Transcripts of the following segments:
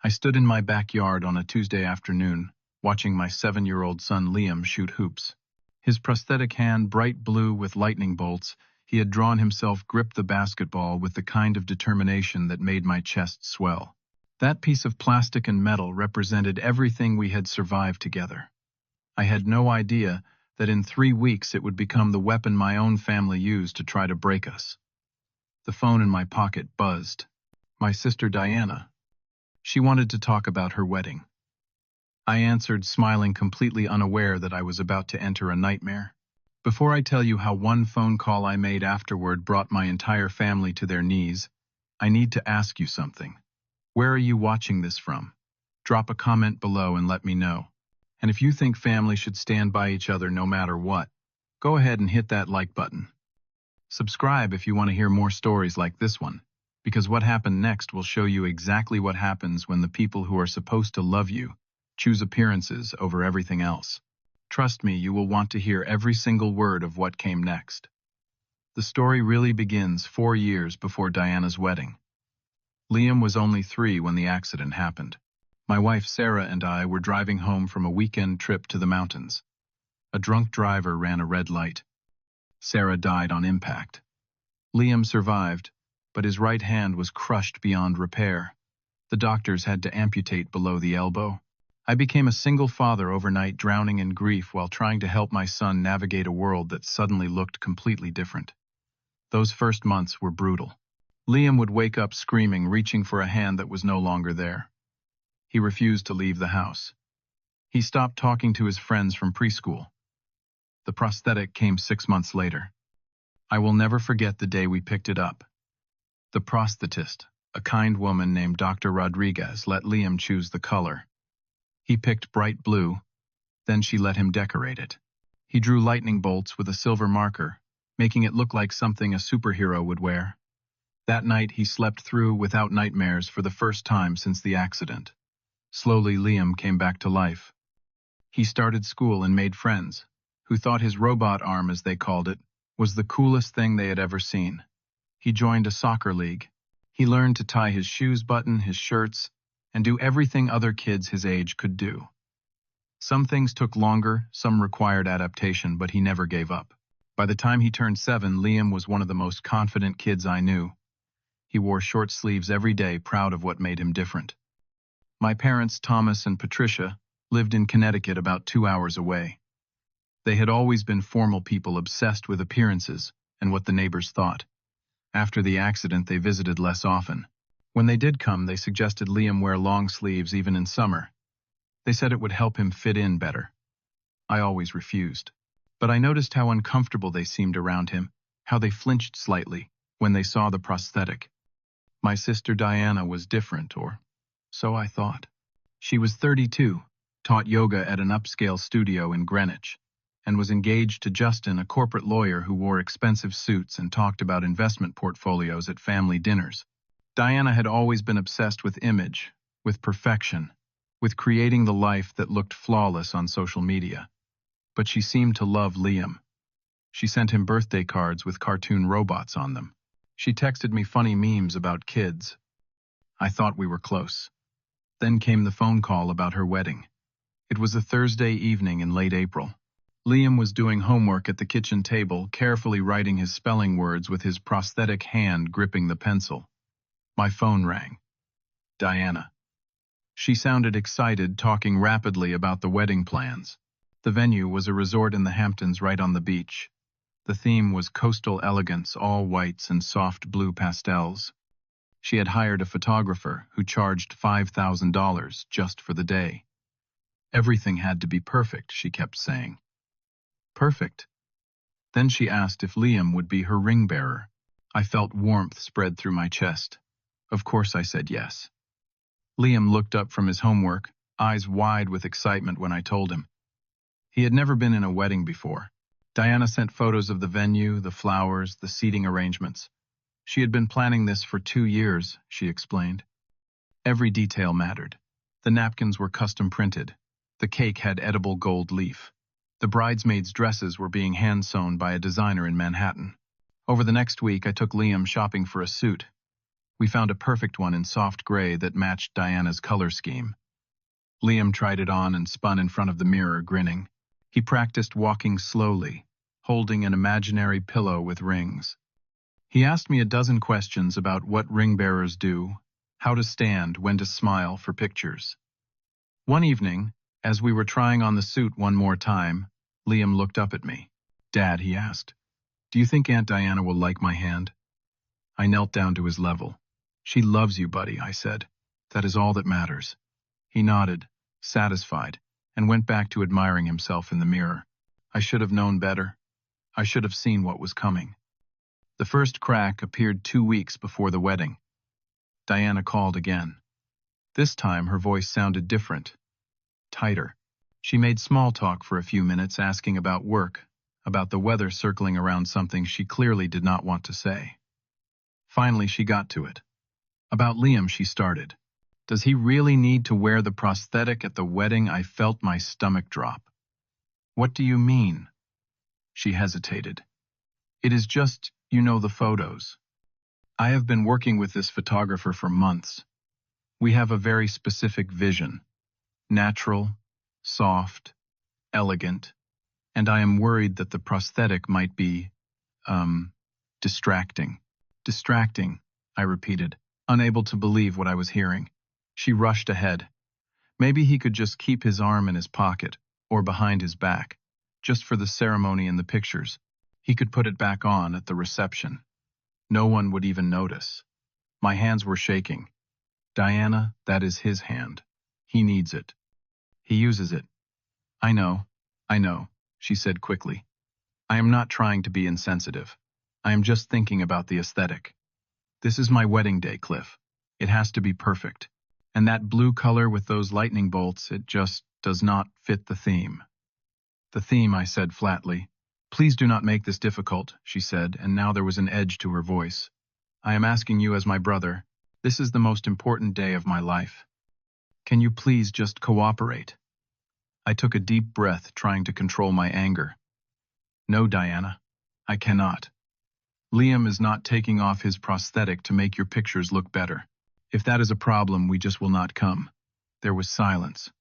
I stood in my backyard on a Tuesday afternoon, watching my 7-year-old son Liam shoot hoops. His prosthetic hand bright blue with lightning bolts, he had drawn himself grip the basketball with the kind of determination that made my chest swell. That piece of plastic and metal represented everything we had survived together. I had no idea that in 3 weeks it would become the weapon my own family used to try to break us. The phone in my pocket buzzed. My sister Diana. She wanted to talk about her wedding. I answered, smiling, completely unaware that I was about to enter a nightmare. Before I tell you how one phone call I made afterward brought my entire family to their knees, I need to ask you something. Where are you watching this from? Drop a comment below and let me know. And if you think family should stand by each other no matter what, go ahead and hit that like button. Subscribe if you want to hear more stories like this one, because what happened next will show you exactly what happens when the people who are supposed to love you choose appearances over everything else. Trust me, you will want to hear every single word of what came next. The story really begins 4 years before Diana's wedding. Liam was only 3 when the accident happened. My wife Sarah and I were driving home from a weekend trip to the mountains. A drunk driver ran a red light. Sarah died on impact. Liam survived, but his right hand was crushed beyond repair. The doctors had to amputate below the elbow. I became a single father overnight, drowning in grief while trying to help my son navigate a world that suddenly looked completely different. Those first months were brutal. Liam would wake up screaming, reaching for a hand that was no longer there. He refused to leave the house. He stopped talking to his friends from preschool. The prosthetic came 6 months later. I will never forget the day we picked it up. The prosthetist, a kind woman named Dr. Rodriguez, let Liam choose the color. He picked bright blue, then she let him decorate it. He drew lightning bolts with a silver marker, making it look like something a superhero would wear. That night he slept through without nightmares for the first time since the accident. Slowly Liam came back to life. He started school and made friends, who thought his robot arm, as they called it, was the coolest thing they had ever seen. He joined a soccer league. He learned to tie his shoes, button his shirts, and do everything other kids his age could do. Some things took longer, some required adaptation, but he never gave up. By the time he turned 7, Liam was one of the most confident kids I knew. He wore short sleeves every day, proud of what made him different. My parents, Thomas and Patricia, lived in Connecticut about 2 hours away. They had always been formal people obsessed with appearances and what the neighbors thought. After the accident, they visited less often. When they did come, they suggested Liam wear long sleeves even in summer. They said it would help him fit in better. I always refused. But I noticed how uncomfortable they seemed around him, how they flinched slightly when they saw the prosthetic. My sister Diana was different, or so I thought. She was 32, taught yoga at an upscale studio in Greenwich, and was engaged to Justin, a corporate lawyer who wore expensive suits and talked about investment portfolios at family dinners. Diana had always been obsessed with image, with perfection, with creating the life that looked flawless on social media. But she seemed to love Liam. She sent him birthday cards with cartoon robots on them. She texted me funny memes about kids. I thought we were close. Then came the phone call about her wedding. It was a Thursday evening in late April. Liam was doing homework at the kitchen table, carefully writing his spelling words with his prosthetic hand gripping the pencil. My phone rang. Diana. She sounded excited, talking rapidly about the wedding plans. The venue was a resort in the Hamptons right on the beach. The theme was coastal elegance, all whites and soft blue pastels. She had hired a photographer who charged $5,000 just for the day. Everything had to be perfect, she kept saying. Perfect. Then she asked if Liam would be her ring bearer. I felt warmth spread through my chest. Of course I said yes. Liam looked up from his homework, eyes wide with excitement when I told him. He had never been in a wedding before. Diana sent photos of the venue, the flowers, the seating arrangements. She had been planning this for 2 years, she explained. Every detail mattered. The napkins were custom printed. The cake had edible gold leaf. The bridesmaids' dresses were being hand-sewn by a designer in Manhattan. Over the next week, I took Liam shopping for a suit. We found a perfect one in soft gray that matched Diana's color scheme. Liam tried it on and spun in front of the mirror, grinning. He practiced walking slowly, holding an imaginary pillow with rings. He asked me a dozen questions about what ring bearers do, how to stand, when to smile for pictures. One evening, as we were trying on the suit one more time, Liam looked up at me. "Dad," he asked, "do you think Aunt Diana will like my hand?" I knelt down to his level. "She loves you, buddy," I said. "That is all that matters." He nodded, satisfied, and went back to admiring himself in the mirror. I should have known better. I should have seen what was coming. The first crack appeared 2 weeks before the wedding. Diana called again. This time her voice sounded different, tighter. She made small talk for a few minutes, asking about work, about the weather, circling around something she clearly did not want to say. Finally, she got to it. About Liam, she started. "Does he really need to wear the prosthetic at the wedding?" I felt my stomach drop. "What do you mean?" She hesitated. "It is just, the photos. I have been working with this photographer for months. We have a very specific vision. Natural, soft, elegant, and I am worried that the prosthetic might be, distracting." "Distracting," I repeated, unable to believe what I was hearing. She rushed ahead. Maybe he could just keep his arm in his pocket, or behind his back, just for the ceremony and the pictures. He could put it back on at the reception. No one would even notice. My hands were shaking. "Diana, that is his hand. He needs it. He uses it." I know, she said quickly. "I am not trying to be insensitive. I am just thinking about the aesthetic. This is my wedding day, Cliff. It has to be perfect. And that blue color with those lightning bolts, it just does not fit the theme." "The theme," I said flatly. "Please do not make this difficult," she said, and now there was an edge to her voice. "I am asking you as my brother. This is the most important day of my life. Can you please just cooperate?" I took a deep breath, trying to control my anger. "No, Diana, I cannot. Liam is not taking off his prosthetic to make your pictures look better. If that is a problem, we just will not come." There was silence.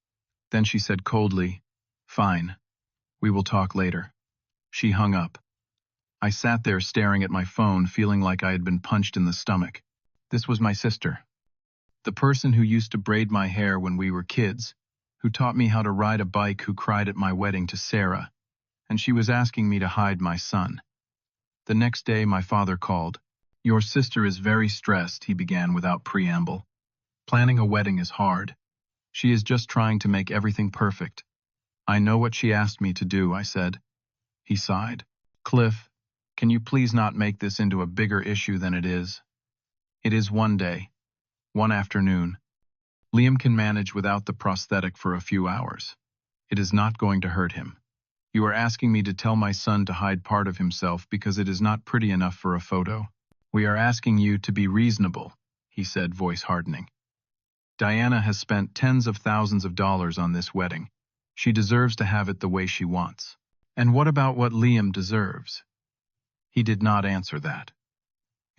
Then she said coldly, "Fine. We will talk later." She hung up. I sat there staring at my phone, feeling like I had been punched in the stomach. This was my sister. The person who used to braid my hair when we were kids, who taught me how to ride a bike, who cried at my wedding to Sarah, and she was asking me to hide my son. The next day, my father called. "Your sister is very stressed," he began without preamble. "Planning a wedding is hard. She is just trying to make everything perfect." "I know what she asked me to do," I said. He sighed. "Cliff, can you please not make this into a bigger issue than it is? It is one day, one afternoon. Liam can manage without the prosthetic for a few hours. It is not going to hurt him. You are asking me to tell my son to hide part of himself because it is not pretty enough for a photo. We are asking you to be reasonable," he said, voice hardening. "Diana has spent tens of thousands of dollars on this wedding. She deserves to have it the way she wants. And what about what Liam deserves?" He did not answer that.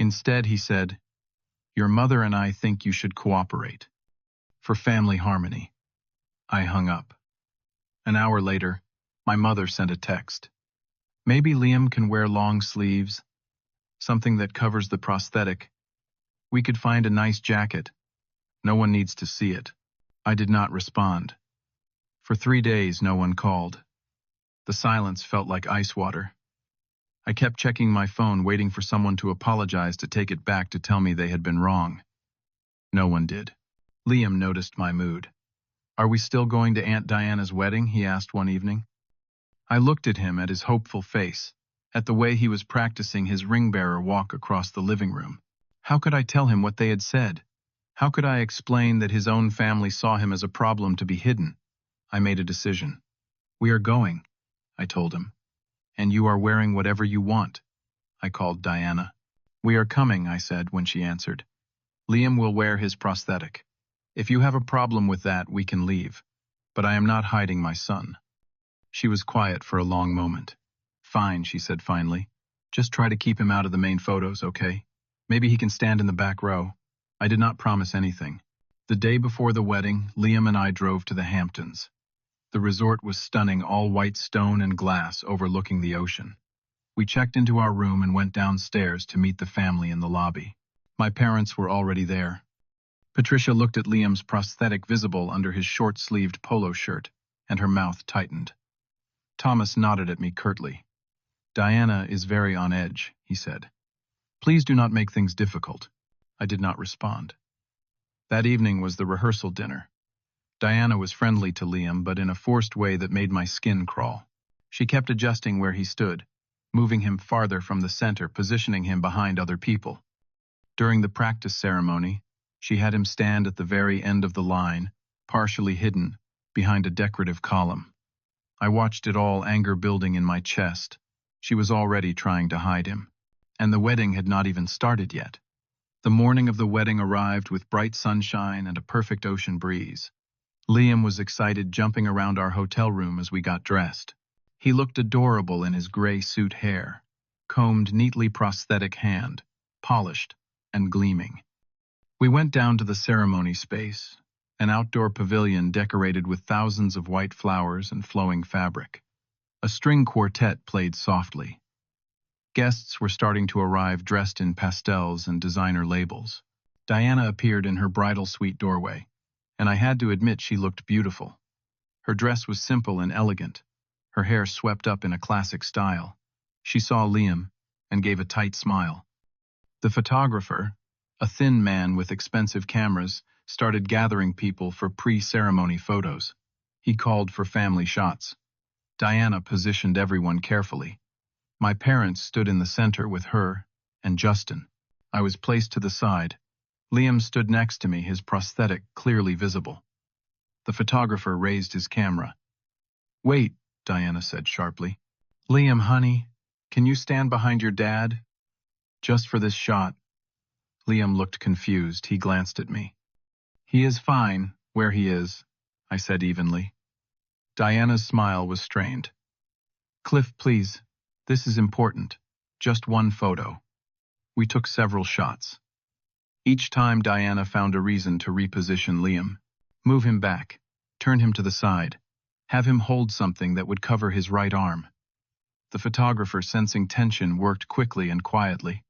Instead, he said, "Your mother and I think you should cooperate. For family harmony." I hung up. An hour later, my mother sent a text. "Maybe Liam can wear long sleeves, something that covers the prosthetic. We could find a nice jacket. No one needs to see it." I did not respond. For 3 days, no one called. The silence felt like ice water. I kept checking my phone, waiting for someone to apologize, to take it back, to tell me they had been wrong. No one did. Liam noticed my mood. "Are we still going to Aunt Diana's wedding?" he asked one evening. I looked at him, at his hopeful face, at the way he was practicing his ring-bearer walk across the living room. How could I tell him what they had said? How could I explain that his own family saw him as a problem to be hidden? I made a decision. "We are going," I told him. "And you are wearing whatever you want," I called Diana. "We are coming," I said when she answered. "Liam will wear his prosthetic. If you have a problem with that, we can leave. But I am not hiding my son." She was quiet for a long moment. "Fine," she said finally. "Just try to keep him out of the main photos, okay? Maybe he can stand in the back row." I did not promise anything. The day before the wedding, Liam and I drove to the Hamptons. The resort was stunning, all white stone and glass overlooking the ocean. We checked into our room and went downstairs to meet the family in the lobby. My parents were already there. Patricia looked at Liam's prosthetic visible under his short-sleeved polo shirt, and her mouth tightened. Thomas nodded at me curtly. "Diana is very on edge," he said. "Please do not make things difficult." I did not respond. That evening was the rehearsal dinner. Diana was friendly to Liam, but in a forced way that made my skin crawl. She kept adjusting where he stood, moving him farther from the center, positioning him behind other people. During the practice ceremony, she had him stand at the very end of the line, partially hidden, behind a decorative column. I watched it all, anger building in my chest. She was already trying to hide him. And the wedding had not even started yet. The morning of the wedding arrived with bright sunshine and a perfect ocean breeze. Liam was excited, jumping around our hotel room as we got dressed. He looked adorable in his gray suit hair, combed neatly, prosthetic hand, polished and gleaming. We went down to the ceremony space, an outdoor pavilion decorated with thousands of white flowers and flowing fabric. A string quartet played softly. Guests were starting to arrive, dressed in pastels and designer labels. Diana appeared in her bridal suite doorway, and I had to admit she looked beautiful. Her dress was simple and elegant, her hair swept up in a classic style. She saw Liam and gave a tight smile. The photographer, a thin man with expensive cameras, started gathering people for pre-ceremony photos. He called for family shots. Diana positioned everyone carefully. My parents stood in the center with her and Justin. I was placed to the side. Liam stood next to me, his prosthetic clearly visible. The photographer raised his camera. "Wait," Diana said sharply. "Liam, honey, can you stand behind your dad? Just for this shot." Liam looked confused. He glanced at me. "He is fine where he is," I said evenly. Diana's smile was strained. "Cliff, please, this is important. Just one photo." We took several shots. Each time Diana found a reason to reposition Liam. Move him back, turn him to the side, have him hold something that would cover his right arm. The photographer, sensing tension, worked quickly and quietly.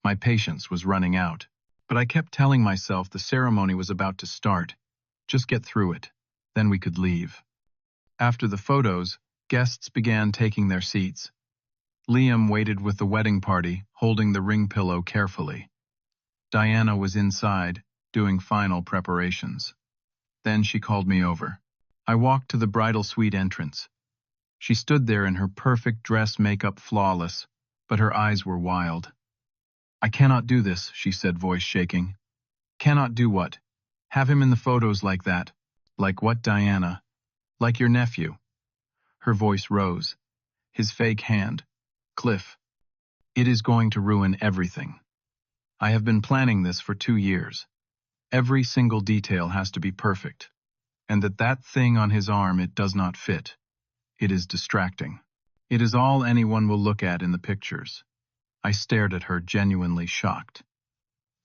My patience was running out, but I kept telling myself the ceremony was about to start. Just get through it, then we could leave. After the photos, guests began taking their seats. Liam waited with the wedding party, holding the ring pillow carefully. Diana was inside, doing final preparations. Then she called me over. I walked to the bridal suite entrance. She stood there in her perfect dress, makeup flawless, but her eyes were wild. "I cannot do this," she said, voice shaking. "Cannot do what? Have him in the photos like that." "Like what, Diana?" "Like your nephew." Her voice rose. "His fake hand. Cliff, it is going to ruin everything. I have been planning this for 2 years. Every single detail has to be perfect. And that thing on his arm, it does not fit. It is distracting. It is all anyone will look at in the pictures." I stared at her, genuinely shocked.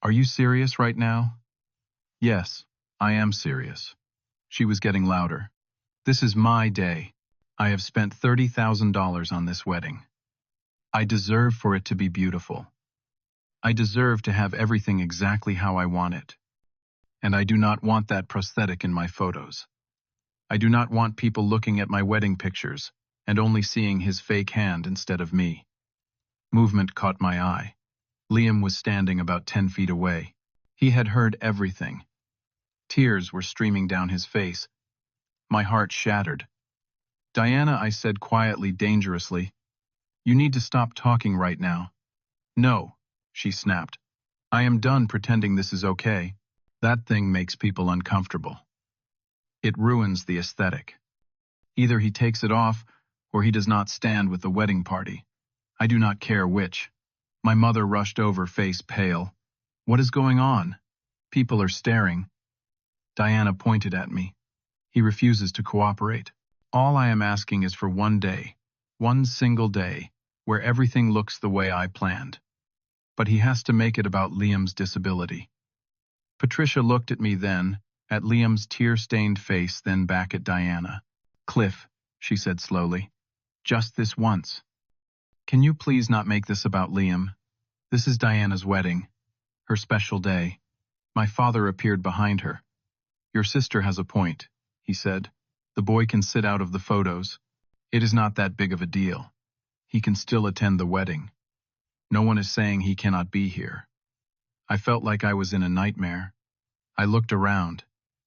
"Are you serious right now?" "Yes, I am serious." She was getting louder. "This is my day. I have spent $30,000 on this wedding. I deserve for it to be beautiful. I deserve to have everything exactly how I want it. And I do not want that prosthetic in my photos. I do not want people looking at my wedding pictures and only seeing his fake hand instead of me." Movement caught my eye. Liam was standing about 10 feet away. He had heard everything. Tears were streaming down his face. My heart shattered. "Diana," I said quietly, dangerously, "you need to stop talking right now." "No," she snapped. "I am done pretending this is okay. That thing makes people uncomfortable. It ruins the aesthetic. Either he takes it off, or he does not stand with the wedding party. I do not care which." My mother rushed over, face pale. "What is going on? People are staring." Diana pointed at me. "He refuses to cooperate. All I am asking is for one day, one single day, where everything looks the way I planned. But he has to make it about Liam's disability." Patricia looked at me then, at Liam's tear-stained face, then back at Diana. "Cliff," she said slowly, "just this once. Can you please not make this about Liam? This is Diana's wedding, her special day." My father appeared behind her. "Your sister has a point," he said. "The boy can sit out of the photos. It is not that big of a deal. He can still attend the wedding. No one is saying he cannot be here." I felt like I was in a nightmare. I looked around.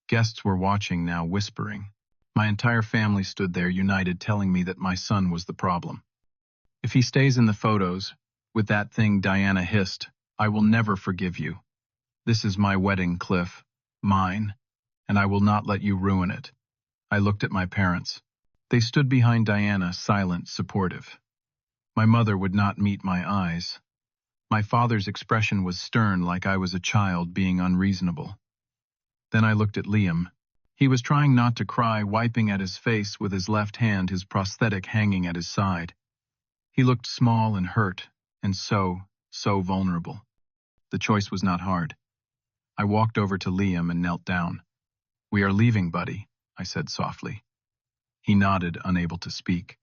Guests were watching now, whispering. My entire family stood there united, telling me that my son was the problem. "If he stays in the photos, with that thing," Diana hissed, "I will never forgive you. This is my wedding, Cliff. Mine. And I will not let you ruin it." I looked at my parents. They stood behind Diana, silent, supportive. My mother would not meet my eyes. My father's expression was stern, like I was a child being unreasonable. Then I looked at Liam. He was trying not to cry, wiping at his face with his left hand, his prosthetic hanging at his side. He looked small and hurt, and so vulnerable. The choice was not hard. I walked over to Liam and knelt down. "We are leaving, buddy," I said softly. He nodded, unable to speak.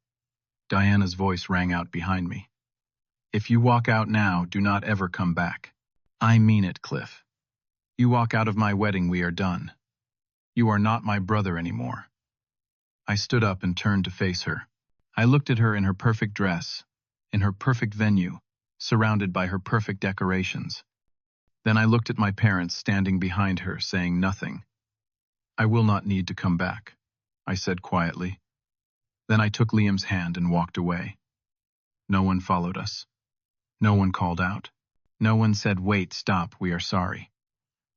Diana's voice rang out behind me. "If you walk out now, do not ever come back. I mean it, Cliff. You walk out of my wedding, we are done. You are not my brother anymore." I stood up and turned to face her. I looked at her in her perfect dress, in her perfect venue, surrounded by her perfect decorations. Then I looked at my parents standing behind her, saying nothing. "I will not need to come back," I said quietly. Then I took Liam's hand and walked away. No one followed us. No one called out. No one said, "Wait, stop, we are sorry."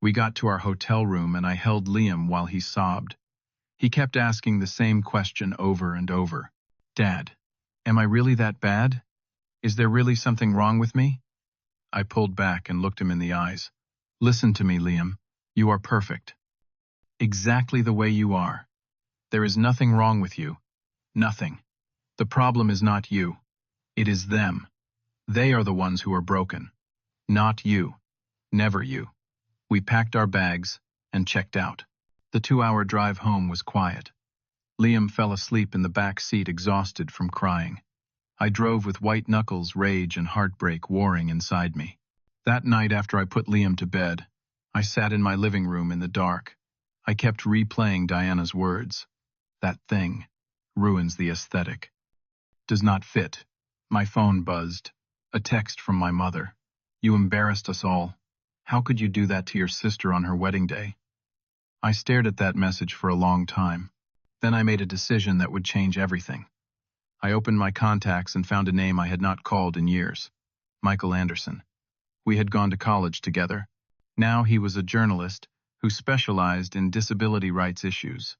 We got to our hotel room and I held Liam while he sobbed. He kept asking the same question over and over. "Dad, am I really that bad? Is there really something wrong with me?" I pulled back and looked him in the eyes. "Listen to me, Liam. You are perfect. Exactly the way you are. There is nothing wrong with you. Nothing. The problem is not you. It is them. They are the ones who are broken. Not you. Never you." We packed our bags and checked out. The 2-hour drive home was quiet. Liam fell asleep in the back seat, exhausted from crying. I drove with white knuckles, rage and heartbreak warring inside me. That night, after I put Liam to bed, I sat in my living room in the dark. I kept replaying Diana's words. "That thing ruins the aesthetic. Does not fit." My phone buzzed. A text from my mother. "You embarrassed us all. How could you do that to your sister on her wedding day?" I stared at that message for a long time. Then I made a decision that would change everything. I opened my contacts and found a name I had not called in years. Michael Anderson. We had gone to college together. Now he was a journalist who specialized in disability rights issues.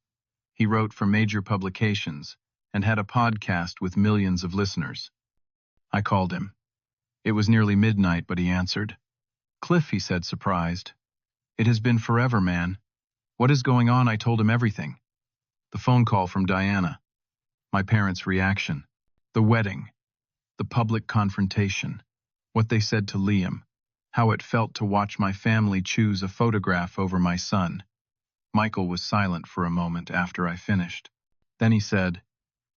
He wrote for major publications and had a podcast with millions of listeners. I called him. It was nearly midnight, but he answered. "Cliff," he said, surprised. "It has been forever, man. What is going on?" I told him everything. The phone call from Diana. My parents' reaction. The wedding. The public confrontation. What they said to Liam. How it felt to watch my family choose a photograph over my son. Michael was silent for a moment after I finished. Then he said,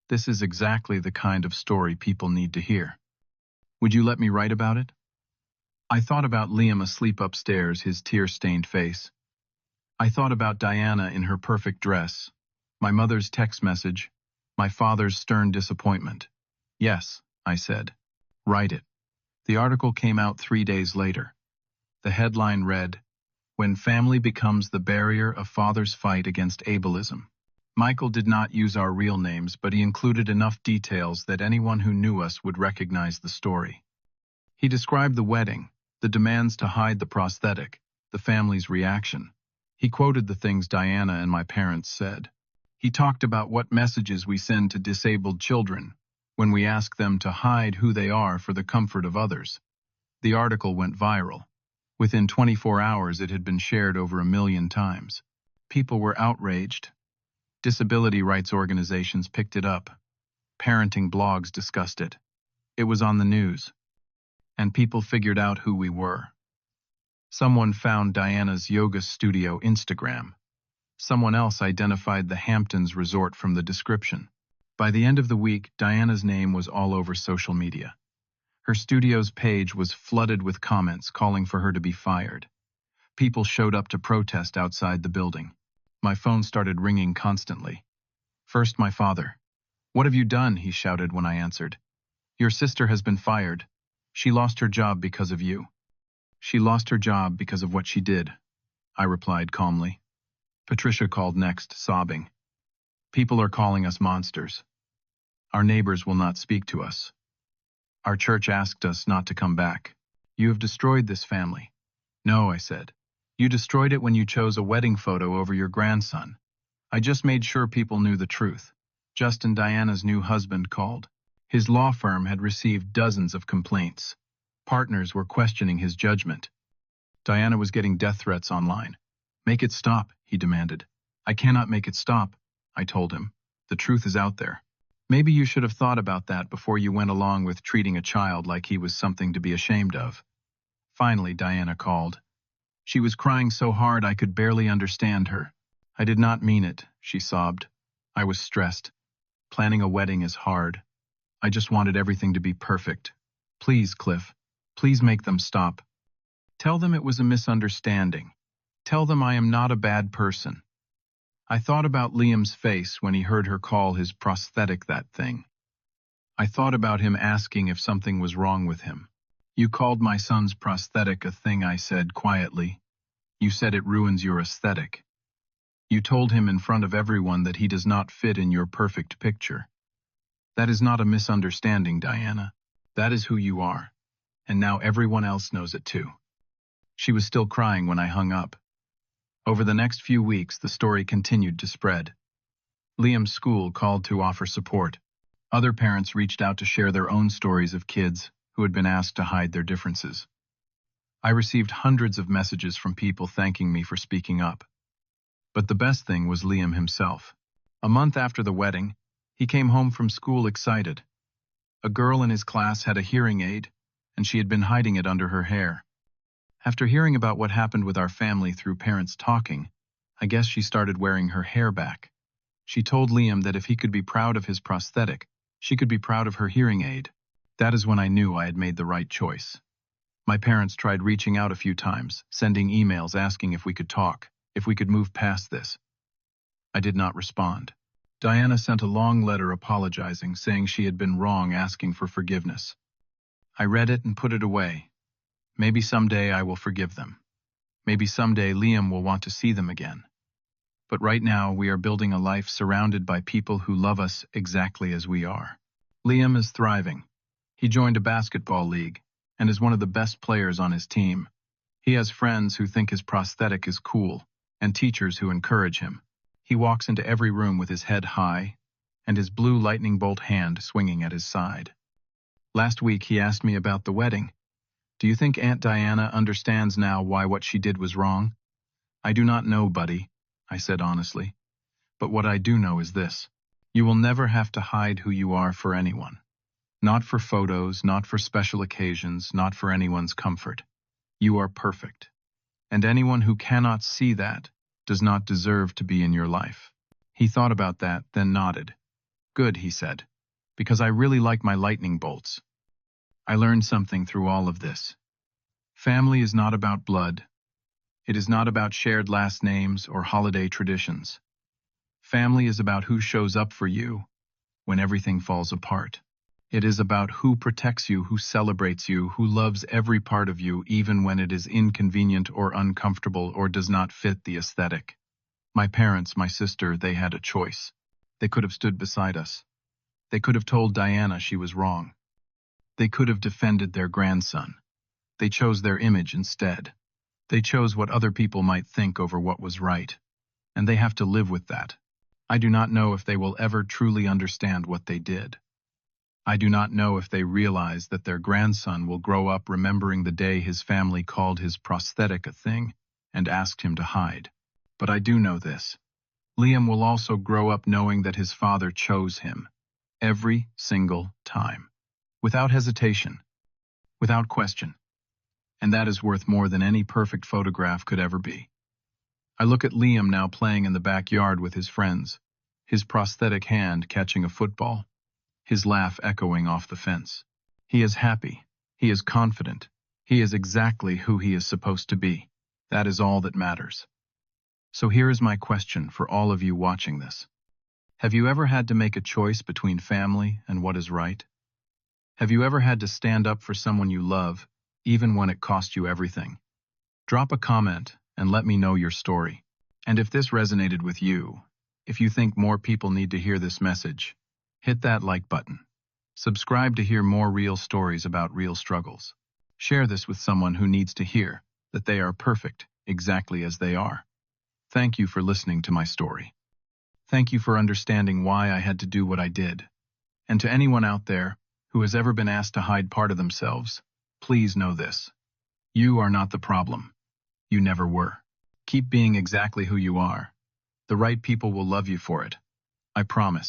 "This is exactly the kind of story people need to hear. Would you let me write about it?" I thought about Liam asleep upstairs, his tear-stained face. I thought about Diana in her perfect dress, my mother's text message, my father's stern disappointment. "Yes," I said. "Write it." The article came out 3 days later. The headline read, "When Family Becomes the Barrier, a Father's Fight Against Ableism." Michael did not use our real names, but he included enough details that anyone who knew us would recognize the story. He described the wedding, the demands to hide the prosthetic, the family's reaction. He quoted the things Diana and my parents said. He talked about what messages we send to disabled children when we ask them to hide who they are for the comfort of others. The article went viral. Within 24 hours, it had been shared over 1 million times. People were outraged. Disability rights organizations picked it up. Parenting blogs discussed it. It was on the news. And people figured out who we were. Someone found Diana's yoga studio Instagram. Someone else identified the Hamptons resort from the description. By the end of the week, Diana's name was all over social media. Her studio's page was flooded with comments calling for her to be fired. People showed up to protest outside the building. My phone started ringing constantly. First, my father. "What have you done?" he shouted when I answered. "Your sister has been fired. She lost her job because of you." "She lost her job because of what she did," I replied calmly. Patricia called next, sobbing. "People are calling us monsters. Our neighbors will not speak to us. Our church asked us not to come back. You have destroyed this family." "No," I said. "You destroyed it when you chose a wedding photo over your grandson. I just made sure people knew the truth." Justin, Diana's new husband, called. His law firm had received dozens of complaints. Partners were questioning his judgment. Diana was getting death threats online. "Make it stop," he demanded. "I cannot make it stop," I told him. "The truth is out there." "Maybe you should have thought about that before you went along with treating a child like he was something to be ashamed of." Finally, Diana called. She was crying so hard I could barely understand her. "I did not mean it," she sobbed. "I was stressed. Planning a wedding is hard. I just wanted everything to be perfect. Please, Cliff, please make them stop. Tell them it was a misunderstanding. Tell them I am not a bad person." I thought about Liam's face when he heard her call his prosthetic that thing. I thought about him asking if something was wrong with him. "You called my son's prosthetic a thing," I said quietly. "You said it ruins your aesthetic. You told him in front of everyone that he does not fit in your perfect picture. That is not a misunderstanding, Diana. That is who you are. And now everyone else knows it too." She was still crying when I hung up. Over the next few weeks, the story continued to spread. Liam's school called to offer support. Other parents reached out to share their own stories of kids who had been asked to hide their differences. I received hundreds of messages from people thanking me for speaking up. But the best thing was Liam himself. A month after the wedding, he came home from school excited. A girl in his class had a hearing aid, and she had been hiding it under her hair. After hearing about what happened with our family through parents talking, I guess she started wearing her hair back. She told Liam that if he could be proud of his prosthetic, she could be proud of her hearing aid. That is when I knew I had made the right choice. My parents tried reaching out a few times, sending emails asking if we could talk, if we could move past this. I did not respond. Diana sent a long letter apologizing, saying she had been wrong asking for forgiveness. I read it and put it away. Maybe someday I will forgive them. Maybe someday Liam will want to see them again. But right now we are building a life surrounded by people who love us exactly as we are. Liam is thriving. He joined a basketball league and is one of the best players on his team. He has friends who think his prosthetic is cool and teachers who encourage him. He walks into every room with his head high and his blue lightning bolt hand swinging at his side. Last week he asked me about the wedding. "Do you think Aunt Diana understands now why what she did was wrong?" "I do not know, buddy," I said honestly. "But what I do know is this. You will never have to hide who you are for anyone. Not for photos, not for special occasions, not for anyone's comfort. You are perfect. And anyone who cannot see that does not deserve to be in your life." He thought about that, then nodded. "Good," he said, "because I really like my lightning bolts." I learned something through all of this. Family is not about blood. It is not about shared last names or holiday traditions. Family is about who shows up for you when everything falls apart. It is about who protects you, who celebrates you, who loves every part of you even when it is inconvenient or uncomfortable or does not fit the aesthetic. My parents, my sister, they had a choice. They could have stood beside us. They could have told Diana she was wrong. They could have defended their grandson. They chose their image instead. They chose what other people might think over what was right. And they have to live with that. I do not know if they will ever truly understand what they did. I do not know if they realize that their grandson will grow up remembering the day his family called his prosthetic a thing and asked him to hide. But I do know this. Liam will also grow up knowing that his father chose him. Every single time. Without hesitation. Without question. And that is worth more than any perfect photograph could ever be. I look at Liam now playing in the backyard with his friends, his prosthetic hand catching a football, his laugh echoing off the fence. He is happy. He is confident. He is exactly who he is supposed to be. That is all that matters. So here is my question for all of you watching this. Have you ever had to make a choice between family and what is right? Have you ever had to stand up for someone you love, even when it cost you everything? Drop a comment and let me know your story. And if this resonated with you, if you think more people need to hear this message, hit that like button. Subscribe to hear more real stories about real struggles. Share this with someone who needs to hear that they are perfect exactly as they are. Thank you for listening to my story. Thank you for understanding why I had to do what I did. And to anyone out there who has ever been asked to hide part of themselves, please know this. You are not the problem. You never were. Keep being exactly who you are. The right people will love you for it. I promise.